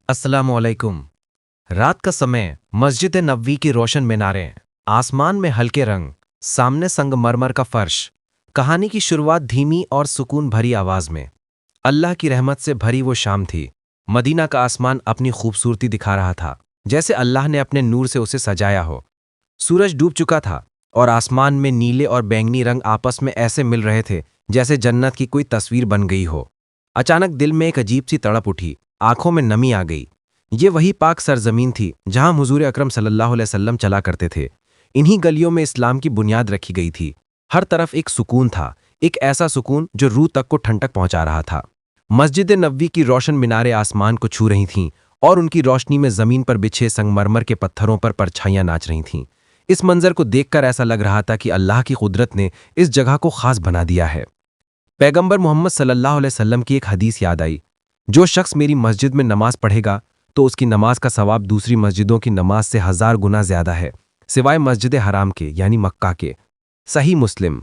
अस्सलामुअलैकुम। रात का समय, मस्जिद नबवी की रोशन मीनारें, आसमान में हल्के रंग, सामने संगमरमर का फर्श। कहानी की शुरुआत धीमी और सुकून भरी आवाज में। अल्लाह की रहमत से भरी वो शाम थी। मदीना का आसमान अपनी खूबसूरती दिखा रहा था, जैसे अल्लाह ने अपने नूर से उसे सजाया हो। सूरज डूब चुका था और आसमान में नीले और बैंगनी रंग आपस में ऐसे मिल रहे थे जैसे जन्नत की कोई तस्वीर बन गई हो। अचानक दिल में एक अजीब सी तड़प उठी, आंखों में नमी आ गई। ये वही पाक सरजमीन थी जहां हुजूर अकरम सल्लल्लाहु अलैहि वसल्लम चला करते थे। इन्हीं गलियों में इस्लाम की बुनियाद रखी गई थी। हर तरफ एक सुकून था, एक ऐसा सुकून जो रूह तक को ठंडक पहुंचा रहा था। मस्जिद नबवी की रोशन मीनारें आसमान को छू रही थीं और उनकी रोशनी में जमीन पर बिछे संगमरमर के पत्थरों पर परछाइयां नाच रही थीं। इस मंजर को देखकर ऐसा लग रहा था कि अल्लाह की कुदरत ने इस जगह को खास बना दिया है। पैगंबर मोहम्मद सल्लल्लाहु अलैहि वसल्लम की एक हदीस याद आई, जो शख्स मेरी मस्जिद में नमाज पढ़ेगा तो उसकी नमाज का सवाब दूसरी मस्जिदों की नमाज से 1000 गुना ज्यादा है, सिवाय मस्जिद हराम के यानी मक्का के। सही मुस्लिम।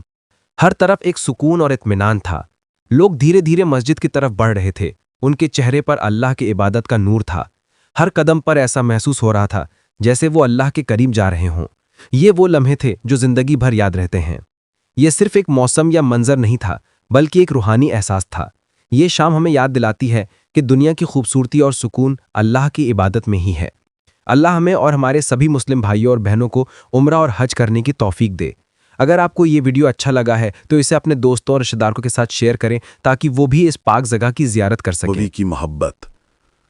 हर तरफ एक सुकून और इत्मीनान था। लोग धीरे धीरे मस्जिद की तरफ बढ़ रहे थे। उनके चेहरे पर अल्लाह की इबादत का नूर था। हर कदम पर ऐसा महसूस हो रहा था जैसे वो अल्लाह के करीब जा रहे हों। ये वो लम्हे थे जो जिंदगी भर याद रहते हैं। ये सिर्फ एक मौसम या मंजर नहीं था, बल्कि एक रूहानी एहसास था। ये शाम हमें याद दिलाती है कि दुनिया की खूबसूरती और सुकून अल्लाह की इबादत में ही है। अल्लाह हमें और हमारे सभी मुस्लिम भाइयों और बहनों को उम्रा और हज करने की तौफीक दे। अगर आपको ये वीडियो अच्छा लगा है तो इसे अपने दोस्तों और रिश्तेदारों के साथ शेयर करें ताकि वो भी इस पाक जगह की जियारत कर सकें। नबवी की मोहब्बत।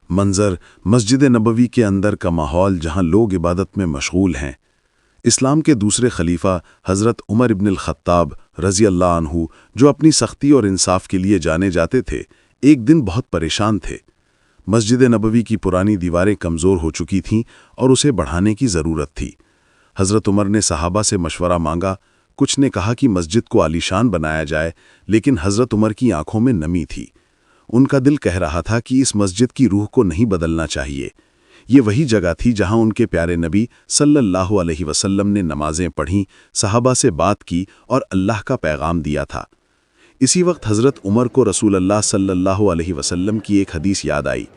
मंजर मस्जिद नबवी के अंदर का माहौल जहां लोग इबादत में मशगूल हैं। इस्लाम के दूसरे खलीफा हज़रत उमर इब्न अल-खत्ताब रज़ी अल्लाह अन्हु, जो अपनी सख्ती और इंसाफ के लिए जाने जाते थे, एक दिन बहुत परेशान थे। मस्जिद नबवी की पुरानी दीवारें कमज़ोर हो चुकी थीं और उसे बढ़ाने की ज़रूरत थी। हज़रत उमर ने सहाबा से मशवरा मांगा। कुछ ने कहा कि मस्जिद को आलीशान बनाया जाए, लेकिन हज़रत उमर की आंखों में नमी थी। उनका दिल कह रहा था कि इस मस्जिद की रूह को नहीं बदलना चाहिए। ये वही जगह थी जहां उनके प्यारे नबी सल्लल्लाहु अलैहि वसल्लम ने नमाजें पढ़ीं, सहाबा से बात की और अल्लाह का पैगाम दिया था। इसी वक्त हज़रत उमर को रसूल अल्लाह सल्लल्लाहु अलैहि वसल्लम की एक हदीस याद आई।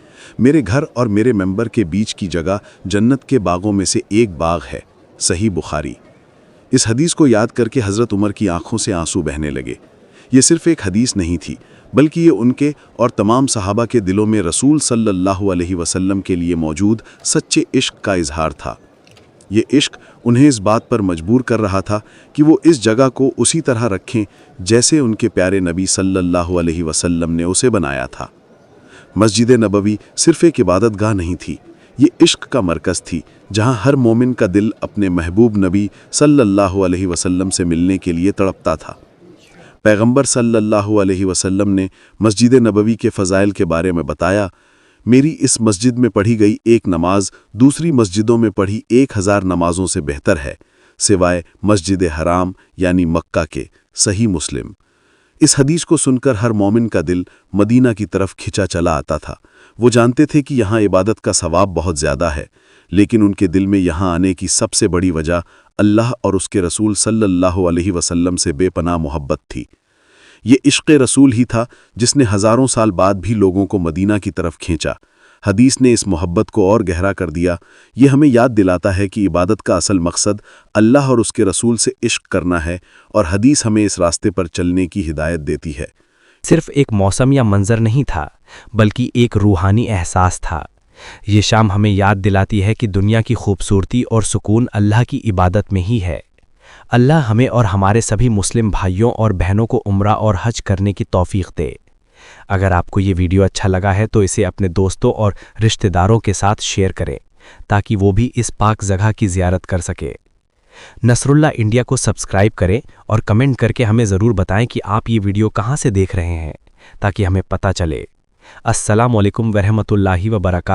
मेरे घर और मेरे मेंबर के बीच की जगह जन्नत के बागों में से एक बाग है। सही बुखारी। इस हदीस को याद करके हज़रत उमर की आंखों से आंसू बहने लगे। ये सिर्फ एक हदीस नहीं थी, बल्कि ये उनके और तमाम सहाबा के दिलों में रसूल सल्लल्लाहु अलैहि वसल्लम के लिए मौजूद सच्चे इश्क का इजहार था। ये इश्क उन्हें इस बात पर मजबूर कर रहा था कि वो इस जगह को उसी तरह रखें जैसे उनके प्यारे नबी सल्लल्लाहु अलैहि वसल्लम ने उसे बनाया था। मस्जिद नबवी सिर्फ एक इबादतगाह नहीं थी, ये इश्क का मरकज़ थी, जहां हर मोमिन का दिल अपने महबूब नबी सल्लल्लाहु अलैहि वसल्लम से मिलने के लिए तड़पता था। पैगंबर सल्लल्लाहु अलैहि वसल्लम ने मस्जिद नबवी के फ़ज़ाइल के बारे में बताया, मेरी इस मस्जिद में पढ़ी गई एक नमाज दूसरी मस्जिदों में पढ़ी 1000 नमाजों से बेहतर है, सिवाय मस्जिद हराम यानी मक्का के। सही मुस्लिम। इस हदीस को सुनकर हर मोमिन का दिल मदीना की तरफ खिंचा चला आता था। वो जानते थे कि यहाँ इबादत का सवाब बहुत ज़्यादा है, लेकिन उनके दिल में यहाँ आने की सबसे बड़ी वजह अल्लाह और उसके रसूल सल्लल्लाहु अलैहि वसल्लम से बेपनाह मोहब्बत थी। ये इश्क़ रसूल ही था जिसने हज़ारों साल बाद भी लोगों को मदीना की तरफ खींचा। हदीस ने इस मोहब्बत को और गहरा कर दिया। ये हमें याद दिलाता है कि इबादत का असल मकसद अल्लाह और उसके रसूल से इश्क करना है, और हदीस हमें इस रास्ते पर चलने की हिदायत देती है। सिर्फ एक मौसम या मंजर नहीं था, बल्कि एक रूहानी एहसास था। ये शाम हमें याद दिलाती है कि दुनिया की खूबसूरती और सुकून अल्लाह की इबादत में ही है। अल्लाह हमें और हमारे सभी मुस्लिम भाइयों और बहनों को उम्रा और हज करने की तौफीक दे। अगर आपको ये वीडियो अच्छा लगा है तो इसे अपने दोस्तों और रिश्तेदारों के साथ शेयर करें ताकि वो भी इस पाक जगह की जियारत कर सके। नसरुल्लाह इंडिया को सब्सक्राइब करें और कमेंट करके हमें ज़रूर बताएं कि आप ये वीडियो कहाँ से देख रहे हैं, ताकि हमें पता चले। अस्सलामु अलैकुम व रहमतुल्लाहि व बरकातहू।